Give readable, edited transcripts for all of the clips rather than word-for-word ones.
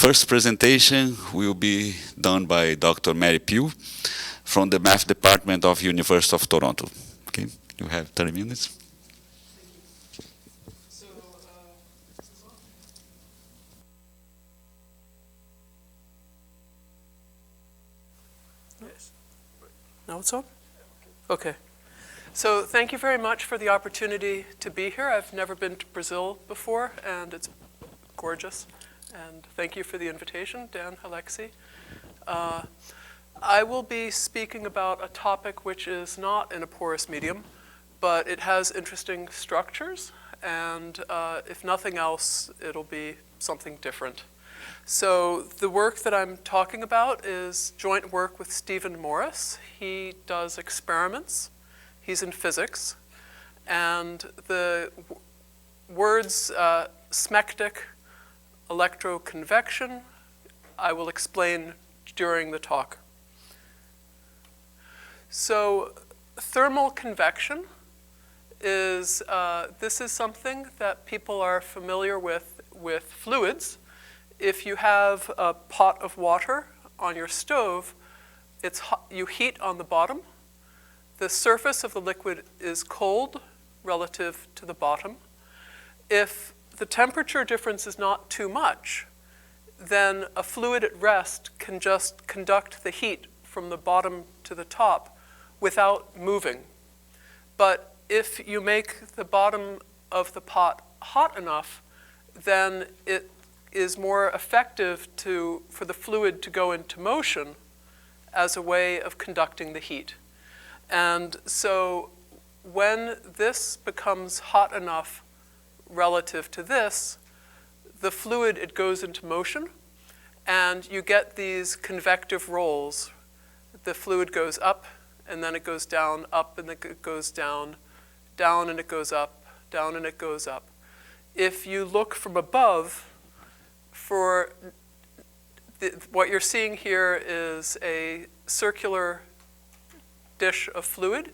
first presentation will be done by Dr. Mary Pugh from the Math Department of University of Toronto. Okay, you have 30 minutes. Now it's on? Okay. So thank you very much for the opportunity to be here. I've never been to Brazil before, and it's gorgeous. And thank you for the invitation, Dan, Alexei. I will be speaking about a topic which is not in a porous medium, but it has interesting structures, and if nothing else, it'll be something different. So the work that I'm talking about is joint work with Stephen Morris. He does experiments. He's in physics. And the words Smectic, Electroconvection, I will explain during the talk. So thermal convection is, this is something that people are familiar with fluids. If you have a pot of water on your stove, it's hot, you heat on the bottom. The surface of the liquid is cold relative to the bottom. If the temperature difference is not too much, then a fluid at rest can just conduct the heat from the bottom to the top without moving. But if you make the bottom of the pot hot enough, then it is more effective for the fluid to go into motion as a way of conducting the heat. And so when this becomes hot enough relative to this, the fluid, it goes into motion, and you get these convective rolls. The fluid goes up, and then it goes down, up, and then it goes down, down, and it goes up, down, and it goes up. If you look from above, what you're seeing here is a circular dish of fluid,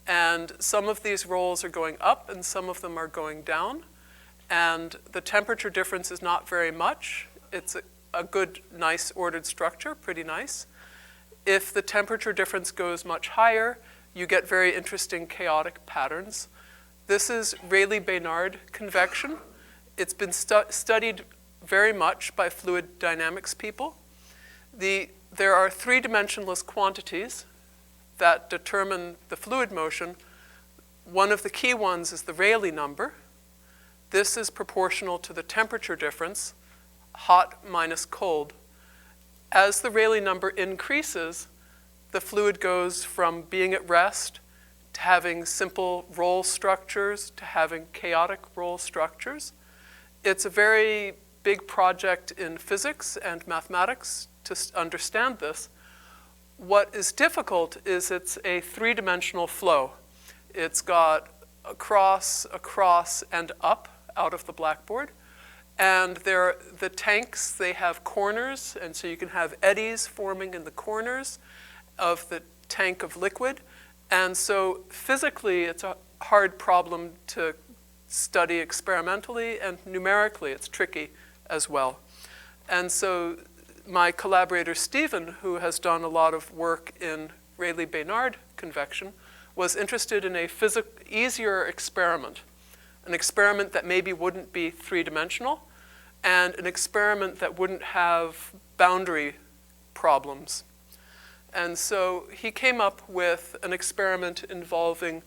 and some of these rolls are going up and some of them are going down, and the temperature difference is not very much. It's a good, nice ordered structure, pretty nice. If the temperature difference goes much higher, you get very interesting chaotic patterns. This is Rayleigh-Bénard convection. It's been studied very much by fluid dynamics people. There are three-dimensionless quantities that determine the fluid motion. One of the key ones is the Rayleigh number. This is proportional to the temperature difference, hot minus cold. As the Rayleigh number increases, the fluid goes from being at rest to having simple roll structures to having chaotic roll structures. It's a very big project in physics and mathematics to understand this. What is difficult is it's a three-dimensional flow. It's got across, and up out of the blackboard. And the tanks, they have corners, and so you can have eddies forming in the corners of the tank of liquid. And so physically, it's a hard problem to study experimentally, and numerically, it's tricky as well. And so my collaborator, Stephen, who has done a lot of work in Rayleigh-Bénard convection, was interested in a easier experiment, an experiment that maybe wouldn't be three-dimensional, and an experiment that wouldn't have boundary problems. And so he came up with an experiment involving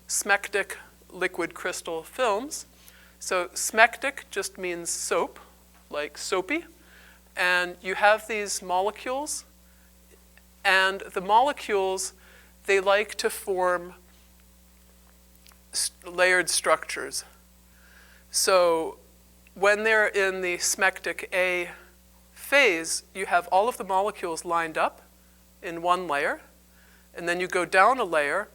smectic liquid crystal films. So smectic just means soap, like soapy. And you have these molecules, and the molecules, they like to form layered structures. So when they're in the smectic A phase, you have all of the molecules lined up in one layer, and then you go down a layer,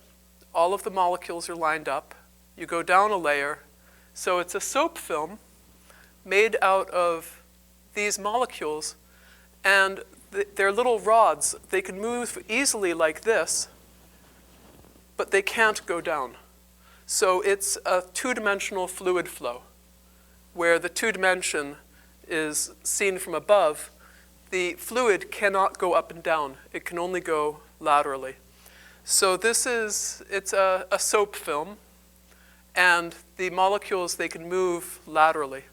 all of the molecules are lined up, you go down a layer. So it's a soap film made out of these molecules, and they're little rods. They can move easily like this, but they can't go down. So it's a two-dimensional fluid flow, where the two dimension is seen from above, the fluid cannot go up and down. It can only go laterally. So it's a soap film, and the molecules, they can move laterally.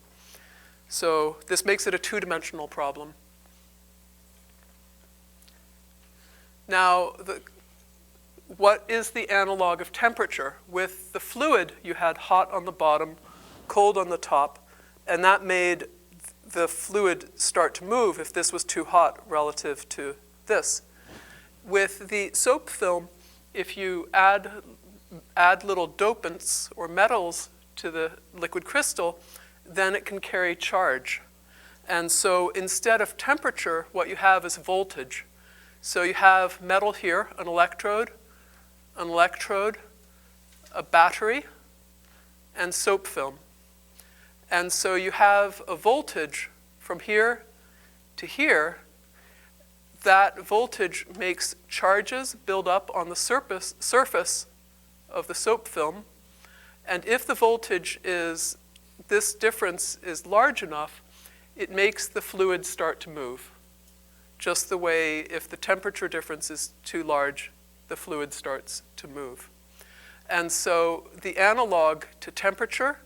So this makes it a two-dimensional problem. Now, what is the analog of temperature? With the fluid, you had hot on the bottom, cold on the top, and that made the fluid start to move if this was too hot relative to this. With the soap film, if you add little dopants or metals to the liquid crystal, then it can carry charge. And so instead of temperature, what you have is voltage. So you have metal here, an electrode, a battery, and soap film. And so you have a voltage from here to here. That voltage makes charges build up on the surface of the soap film. And if the voltage is, this difference is large enough, it makes the fluid start to move. Just the way if the temperature difference is too large, the fluid starts to move. And so the analog to temperature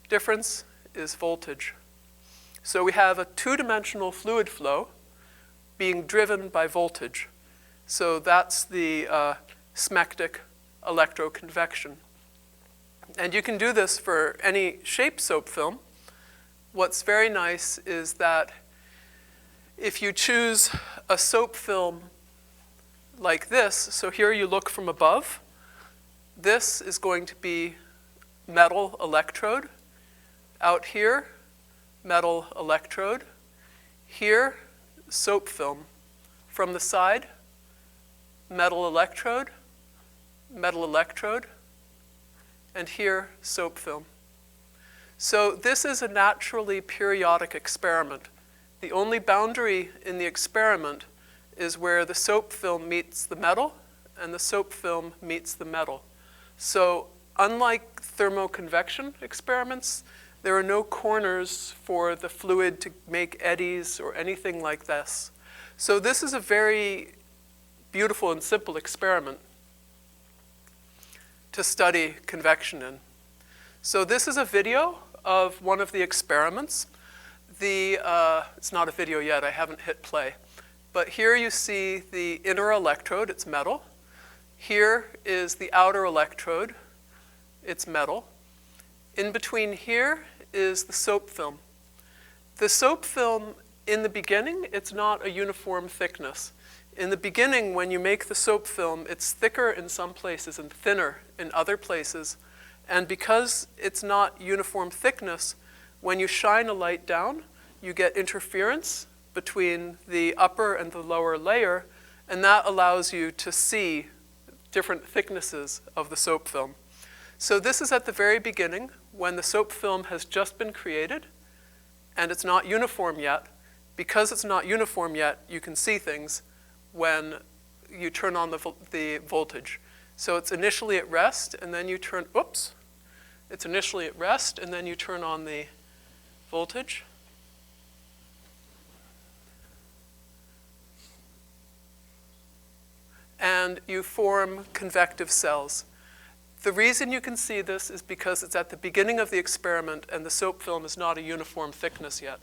difference is voltage. So we have a two-dimensional fluid flow being driven by voltage. So that's the Smectic electroconvection. And you can do this for any shape soap film. What's very nice is that if you choose a soap film like this, so here you look from above, this is going to be metal electrode. Out here, metal electrode. Here, soap film. From the side, metal electrode, and here, soap film. So this is a naturally periodic experiment. The only boundary in the experiment is where the soap film meets the metal and the soap film meets the metal. So unlike thermoconvection experiments, there are no corners for the fluid to make eddies or anything like this. So this is a very beautiful and simple experiment to study convection in. So this is a video of one of the experiments. It's not a video yet, I haven't hit play. But here you see the inner electrode, it's metal. Here is the outer electrode, it's metal. In between here is the soap film. The soap film, in the beginning, it's not a uniform thickness. In the beginning, when you make the soap film, it's thicker in some places and thinner in other places. And because it's not uniform thickness, when you shine a light down, you get interference between the upper and the lower layer, and that allows you to see different thicknesses of the soap film. So this is at the very beginning, when the soap film has just been created, and it's not uniform yet. Because it's not uniform yet, you can see things when you turn on the voltage. So it's initially at rest, and then you turn, it's initially at rest, and then you turn on the voltage. And you form convective cells. The reason you can see this is because it's at the beginning of the experiment and the soap film is not a uniform thickness yet.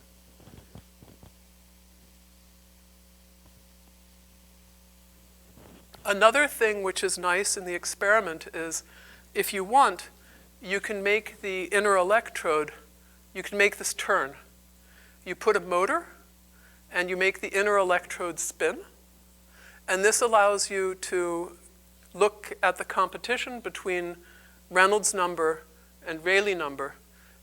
Another thing which is nice in the experiment is if you want, you can make the inner electrode, you can make this turn. You put a motor and you make the inner electrode spin. And this allows you to look at the competition between Reynolds number and Rayleigh number.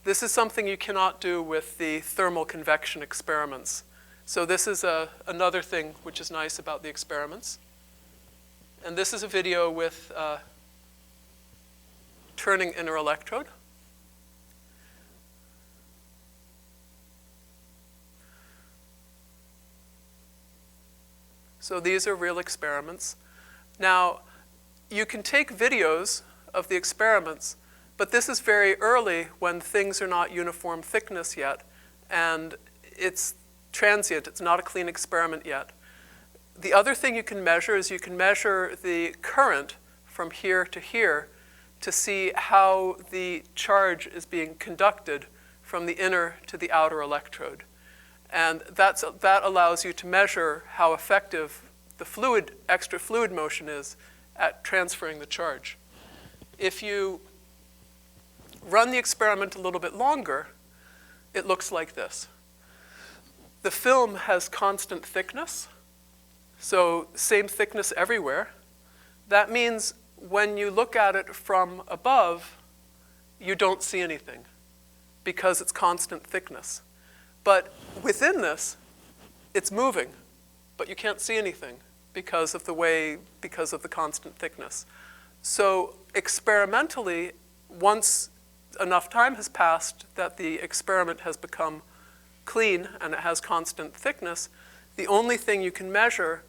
This is something you cannot do with the thermal convection experiments. So this is another thing which is nice about the experiments. And this is a video with turning inner electrode. So these are real experiments. Now, you can take videos of the experiments, but this is very early when things are not uniform thickness yet. And it's transient. It's not a clean experiment yet. The other thing you can measure is you can measure the current from here to here to see how the charge is being conducted from the inner to the outer electrode. And that allows you to measure how effective the extra fluid motion is at transferring the charge. If you run the experiment a little bit longer, it looks like this. The film has constant thickness, so same thickness everywhere. That means when you look at it from above, you don't see anything because it's constant thickness. But within this, it's moving, but you can't see anything because of the constant thickness. So experimentally, once enough time has passed that the experiment has become clean and it has constant thickness, the only thing you can measure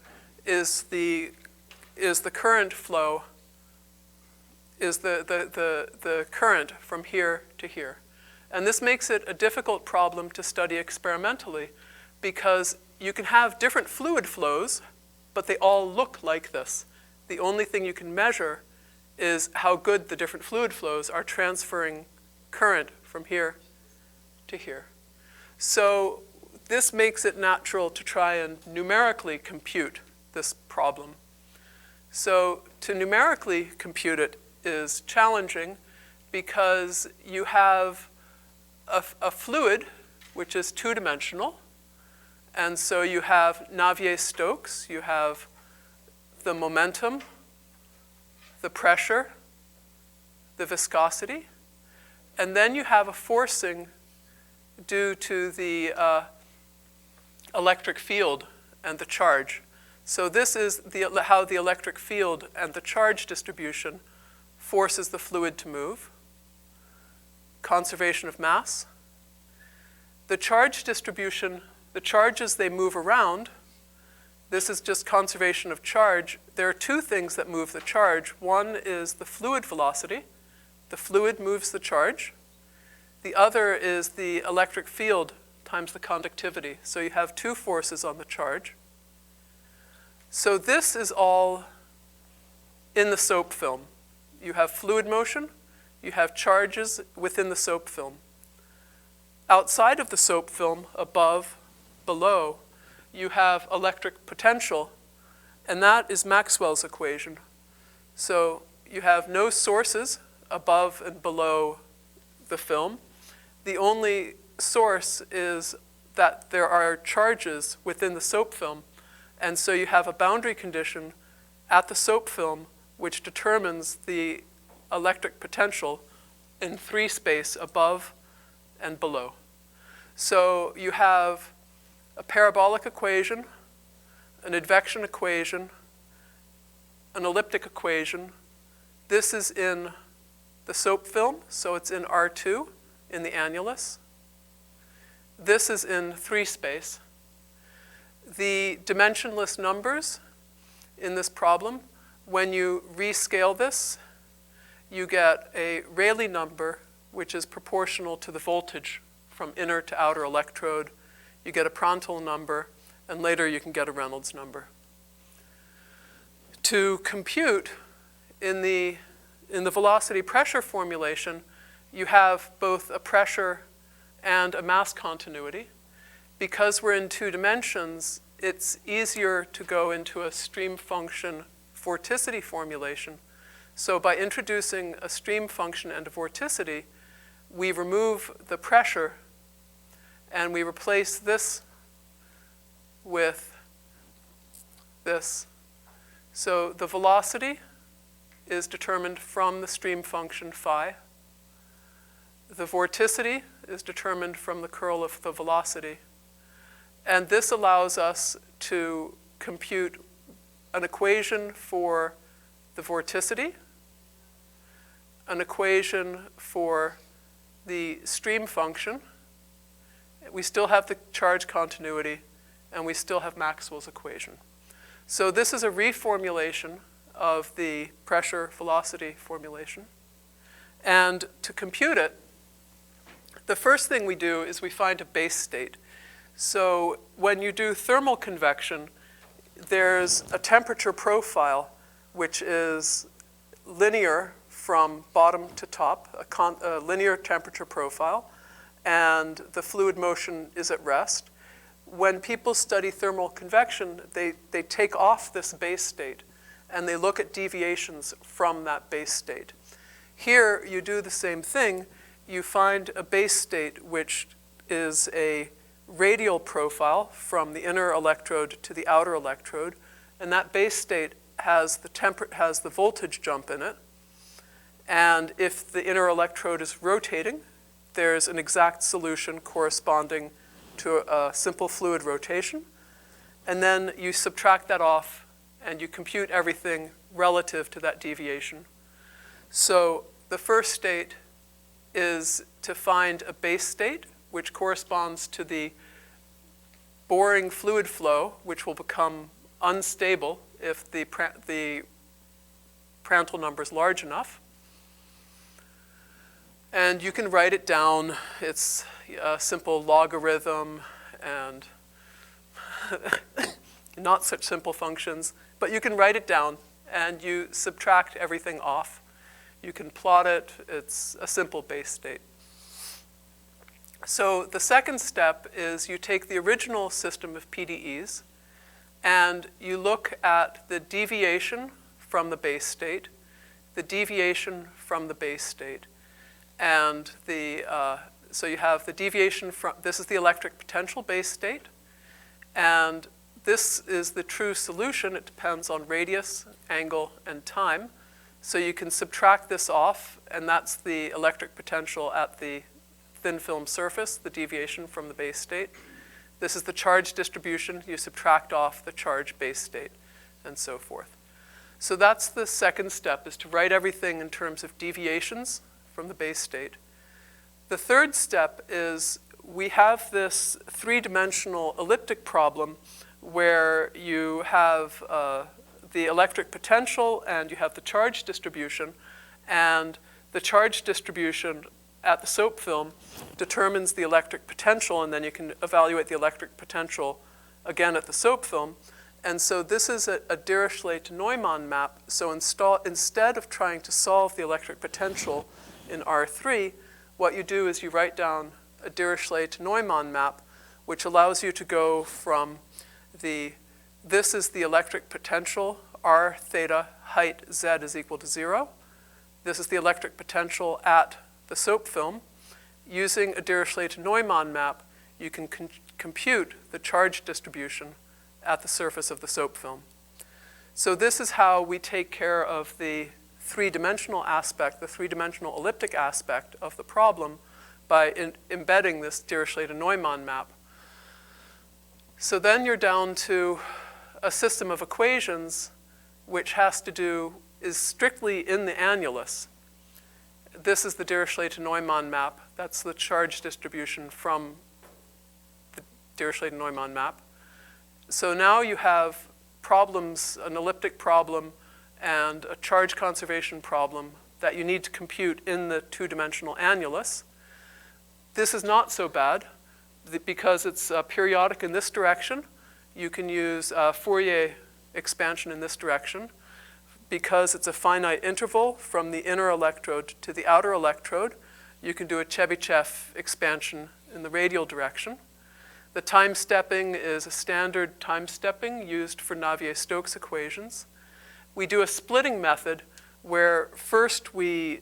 is the current flow, is the current from here to here. And this makes it a difficult problem to study experimentally because you can have different fluid flows, but they all look like this. The only thing you can measure is how good the different fluid flows are transferring current from here to here. So this makes it natural to try and numerically compute this problem. So to numerically compute it is challenging because you have a fluid which is two-dimensional, and so you have Navier-Stokes, you have the momentum, the pressure, the viscosity, and then you have a forcing due to the electric field and the charge. So this is how the electric field and the charge distribution forces the fluid to move. Conservation of mass. The charge distribution, the charges, they move around. This is just conservation of charge. There are two things that move the charge. One is the fluid velocity. The fluid moves the charge. The other is the electric field times the conductivity. So you have two forces on the charge. So this is all in the soap film. You have fluid motion, you have charges within the soap film. Outside of the soap film, above, below, you have electric potential, and that is Maxwell's equation. So you have no sources above and below the film. The only source is that there are charges within the soap film, and so you have a boundary condition at the soap film which determines the electric potential in three space above and below. So you have a parabolic equation, an advection equation, an elliptic equation. This is in the soap film, so it's in R2 in the annulus. This is in three space. The dimensionless numbers in this problem, when you rescale this, you get a Rayleigh number which is proportional to the voltage from inner to outer electrode. You get a Prandtl number, and later you can get a Reynolds number. To compute in the velocity pressure formulation, you have both a pressure and a mass continuity. Because we're in two dimensions, it's easier to go into a stream function vorticity formulation. So by introducing a stream function and a vorticity, we remove the pressure and we replace this with this. So the velocity is determined from the stream function phi. The vorticity is determined from the curl of the velocity. And this allows us to compute an equation for the vorticity, an equation for the stream function. We still have the charge continuity, and we still have Maxwell's equation. So this is a reformulation of the pressure velocity formulation. And to compute it, the first thing we do is we find a base state. So when you do thermal convection, there's a temperature profile which is linear from bottom to top, a linear temperature profile, and the fluid motion is at rest. When people study thermal convection, they take off this base state and they look at deviations from that base state. Here, you do the same thing. You find a base state which is a radial profile from the inner electrode to the outer electrode, and that base state has the voltage jump in it. And if the inner electrode is rotating, there's an exact solution corresponding to a simple fluid rotation. And then you subtract that off and you compute everything relative to that deviation. So the first state is to find a base state, which corresponds to the boring fluid flow, which will become unstable if the Prandtl number is large enough. And you can write it down. It's a simple logarithm and not such simple functions, but you can write it down and you subtract everything off. You can plot it. It's a simple base state. So the second step is you take the original system of PDEs and you look at the deviation from the base state, the deviation from the base state, and so you have the deviation from, this is the electric potential base state, and this is the true solution. It depends on radius, angle, and time. So you can subtract this off, and that's the electric potential at the thin film surface, the deviation from the base state. This is the charge distribution. You subtract off the charge base state, and so forth. So that's the second step, is to write everything in terms of deviations from the base state. The third step is we have this three-dimensional elliptic problem where you have the electric potential and you have the charge distribution, and the charge distribution at the soap film determines the electric potential, and then you can evaluate the electric potential again at the soap film. And so this is a Dirichlet to Neumann map. So instead of trying to solve the electric potential in R3, what you do is you write down a Dirichlet to Neumann map, which allows you to go from this is the electric potential, R theta height Z is equal to 0. This is the electric potential at the soap film. Using a Dirichlet to Neumann map, you can compute the charge distribution at the surface of the soap film. So this is how we take care of the three-dimensional aspect, the three-dimensional elliptic aspect of the problem by embedding this Dirichlet to Neumann map. So then you're down to a system of equations which is strictly in the annulus. This is the Dirichlet to Neumann map. That's the charge distribution from the Dirichlet to Neumann map. So now you have problems, an elliptic problem and a charge conservation problem that you need to compute in the two-dimensional annulus. This is not so bad because it's periodic in this direction. You can use Fourier expansion in this direction. Because it's a finite interval from the inner electrode to the outer electrode, you can do a Chebyshev expansion in the radial direction. The time stepping is a standard time stepping used for Navier-Stokes equations. We do a splitting method where first we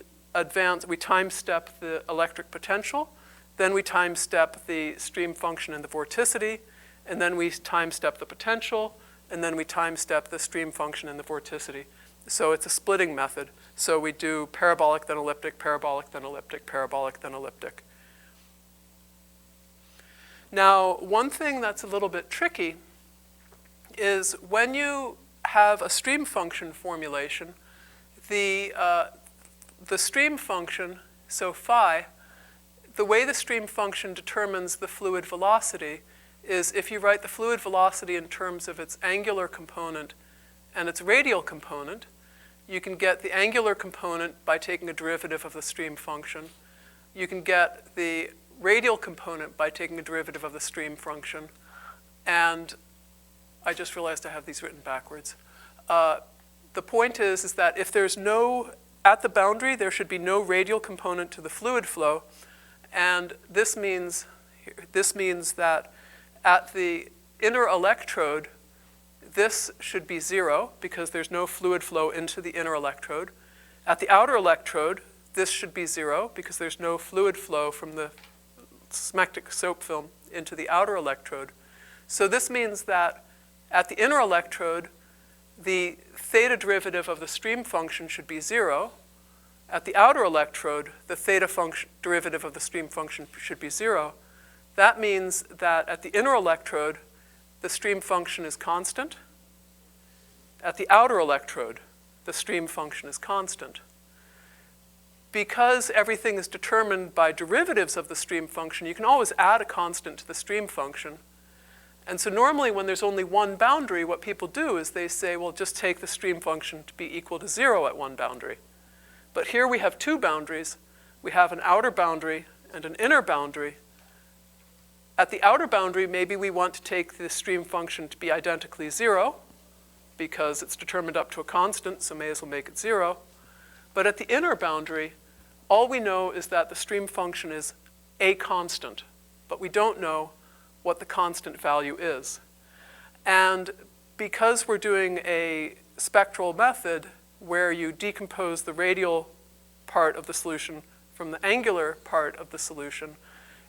time step the electric potential, then we time step the stream function and the vorticity, and then we time step the potential, and then we time step the stream function and the vorticity. So it's a splitting method. So we do parabolic, then elliptic, parabolic, then elliptic, parabolic, then elliptic. Now, one thing that's a little bit tricky is when you have a stream function formulation, the stream function, so phi, the way the stream function determines the fluid velocity is if you write the fluid velocity in terms of its angular component and its radial component, you can get the angular component by taking a derivative of the stream function. You can get the radial component by taking a derivative of the stream function. And I just realized I have these written backwards. The point is that if there's no, at the boundary, there should be no radial component to the fluid flow. And this means that at the inner electrode, this should be 0 because there's no fluid flow into the inner electrode. At the outer electrode, this should be 0 because there's no fluid flow from the Smectic soap film into the outer electrode. So this means that at the inner electrode, the theta derivative of the stream function should be 0. At the outer electrode, the theta derivative of the stream function should be 0. That means that at the inner electrode, the stream function is constant. At the outer electrode, the stream function is constant. Because everything is determined by derivatives of the stream function, you can always add a constant to the stream function. And so normally when there's only one boundary, what people do is they say, well, just take the stream function to be equal to 0 at one boundary. But here we have two boundaries. We have an outer boundary and an inner boundary. At the outer boundary, maybe we want to take the stream function to be identically 0 because it's determined up to a constant, so may as well make it 0. But at the inner boundary, all we know is that the stream function is a constant, but we don't know what the constant value is. And because we're doing a spectral method where you decompose the radial part of the solution from the angular part of the solution,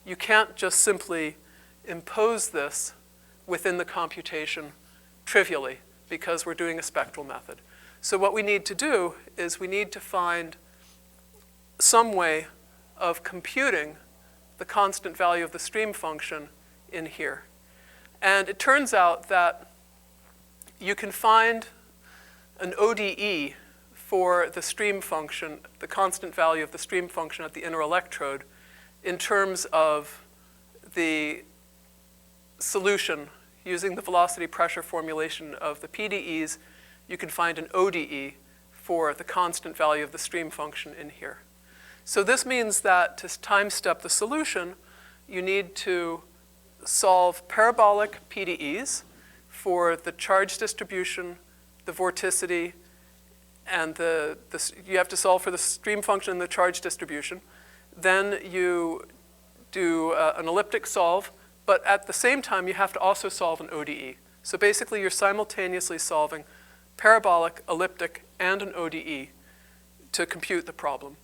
you can't just simply impose this within the computation trivially because we're doing a spectral method. So what we need to do is we need to find some way of computing the constant value of the stream function in here. And it turns out that you can find an ODE for the stream function, the constant value of the stream function at the inner electrode, in terms of the solution. Using the velocity pressure formulation of the PDEs, you can find an ODE for the constant value of the stream function in here. So this means that to time step the solution, you need to solve parabolic PDEs for the charge distribution, the vorticity, and you have to solve for the stream function and the charge distribution. Then you do an elliptic solve, but at the same time, you have to also solve an ODE. So basically, you're simultaneously solving parabolic, elliptic, and an ODE to compute the problem.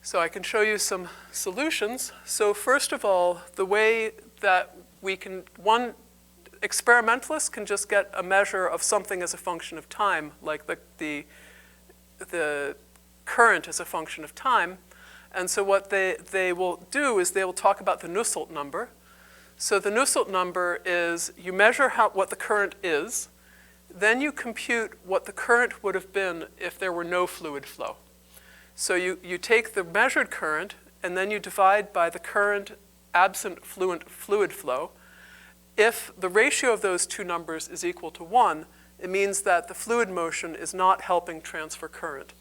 So I can show you some solutions. So first of all, the way that we can, one experimentalist can just get a measure of something as a function of time, like the current as a function of time. And so what they will do is they will talk about the Nusselt number. So the Nusselt number is you measure what the current is, then you compute what the current would have been if there were no fluid flow. So you take the measured current and then you divide by the current absent fluid flow. If the ratio of those two numbers is equal to 1, it means that the fluid motion is not helping transfer current.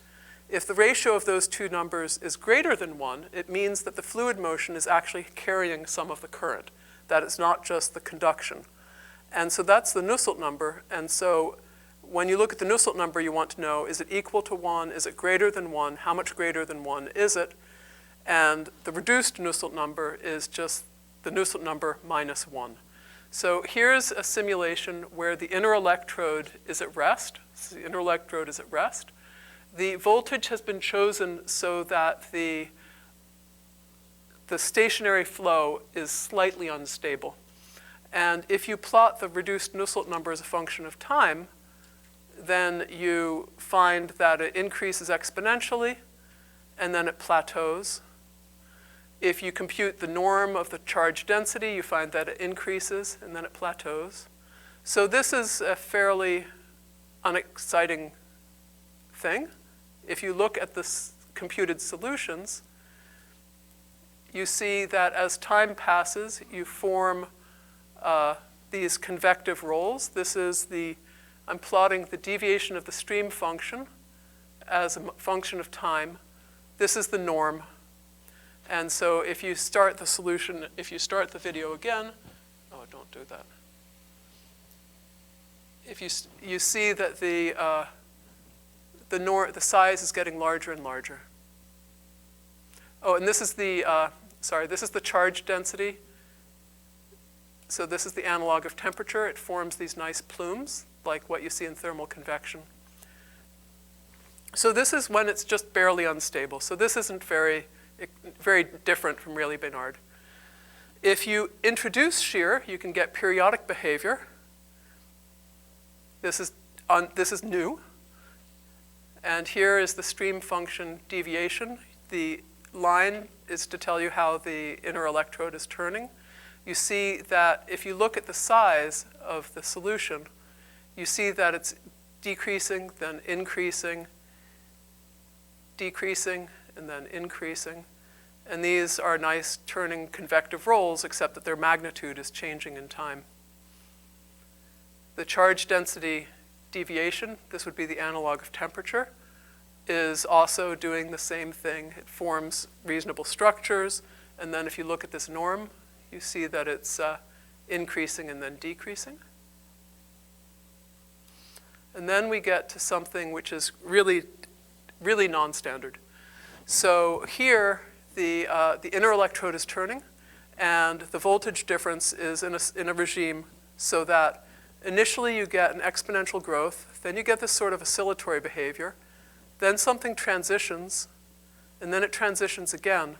If the ratio of those two numbers is greater than 1, it means that the fluid motion is actually carrying some of the current, that it's not just the conduction. And so that's the Nusselt number. And so when you look at the Nusselt number, you want to know, is it equal to 1? Is it greater than 1? How much greater than 1 is it? And the reduced Nusselt number is just the Nusselt number minus 1. So here's a simulation where the inner electrode is at rest. So the inner electrode is at rest. The voltage has been chosen so that the stationary flow is slightly unstable. And if you plot the reduced Nusselt number as a function of time, then you find that it increases exponentially, and then it plateaus. If you compute the norm of the charge density, you find that it increases, and then it plateaus. So this is a fairly unexciting thing. If you look at the computed solutions, you see that as time passes, you form these convective rolls. This is I'm plotting the deviation of the stream function as a function of time. This is the norm. And so if you start the solution, if you start the video again, oh, don't do that. If you see that the size is getting larger and larger. Oh, and this is the, this is the charge density. So this is the analog of temperature. It forms these nice plumes, like what you see in thermal convection. So this is when it's just barely unstable. So this isn't very different from Rayleigh-Bénard. If you introduce shear, you can get periodic behavior. This is new. And here is the stream function deviation. The line is to tell you how the inner electrode is turning. You see that if you look at the size of the solution, you see that it's decreasing, then increasing, decreasing, and then increasing. And these are nice turning convective rolls, except that their magnitude is changing in time. The charge density deviation, this would be the analog of temperature, is also doing the same thing. It forms reasonable structures, and then if you look at this norm, you see that it's increasing and then decreasing. And then we get to something which is really, really non-standard. So here, the inner electrode is turning, and the voltage difference is in a regime so that initially you get an exponential growth, then you get this sort of oscillatory behavior, then something transitions, and then it transitions again.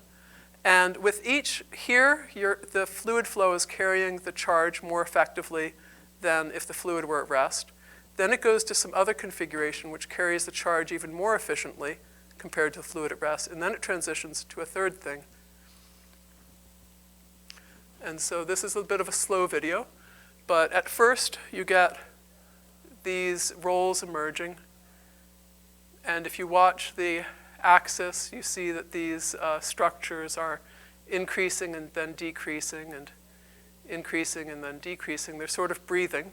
And with each, here, the fluid flow is carrying the charge more effectively than if the fluid were at rest. Then it goes to some other configuration which carries the charge even more efficiently compared to the fluid at rest, and then it transitions to a third thing. And so this is a bit of a slow video, but at first you get these rolls emerging, and if you watch the axis, you see that these structures are increasing and then decreasing and increasing and then decreasing. They're sort of breathing.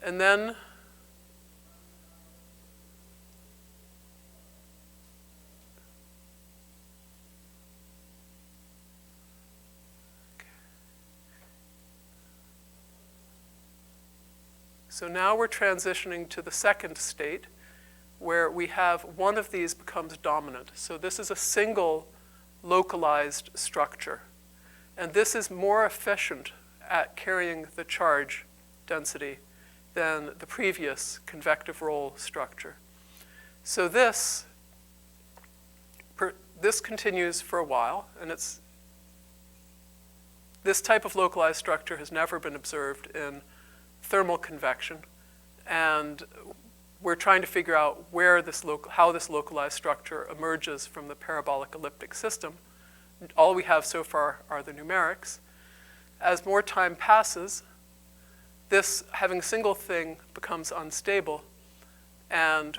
And then so now we're transitioning to the second state, where we have one of these becomes dominant. So this is a single localized structure. And this is more efficient at carrying the charge density than the previous convective roll structure. So this continues for a while, and this type of localized structure has never been observed in thermal convection, and we're trying to figure out how this localized structure emerges from the parabolic elliptic system. All we have so far are the numerics. As more time passes, this having a single thing becomes unstable, and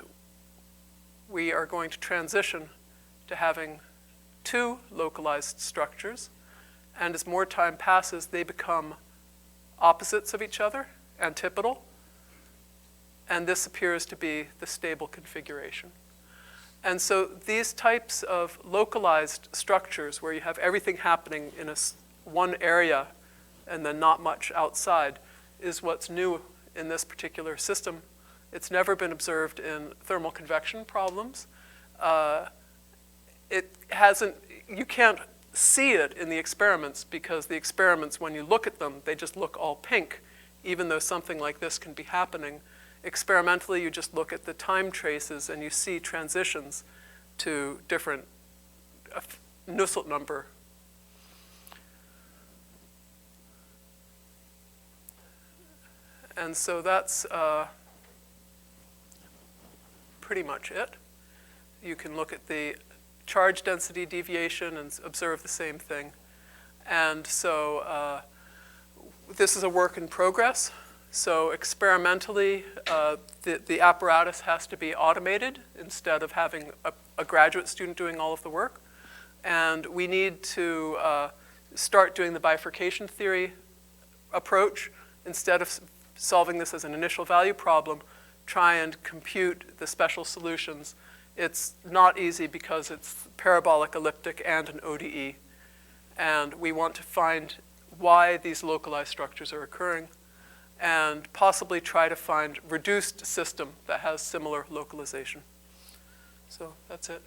we are going to transition to having two localized structures. And as more time passes, they become opposites of each other, antipodal. And this appears to be the stable configuration. And so these types of localized structures where you have everything happening in one area and then not much outside is what's new in this particular system. It's never been observed in thermal convection problems. You can't see it in the experiments because the experiments, when you look at them, they just look all pink, even though something like this can be happening. Experimentally, you just look at the time traces and you see transitions to different Nusselt number. And so that's pretty much it. You can look at the charge density deviation and observe the same thing. And so this is a work in progress. So experimentally, the apparatus has to be automated instead of having a graduate student doing all of the work. And we need to start doing the bifurcation theory approach. Instead of solving this as an initial value problem, try and compute the special solutions It's not easy because it's parabolic, elliptic, and an ODE. And we want to find why these localized structures are occurring and possibly try to find reduced system that has similar localization. So that's it.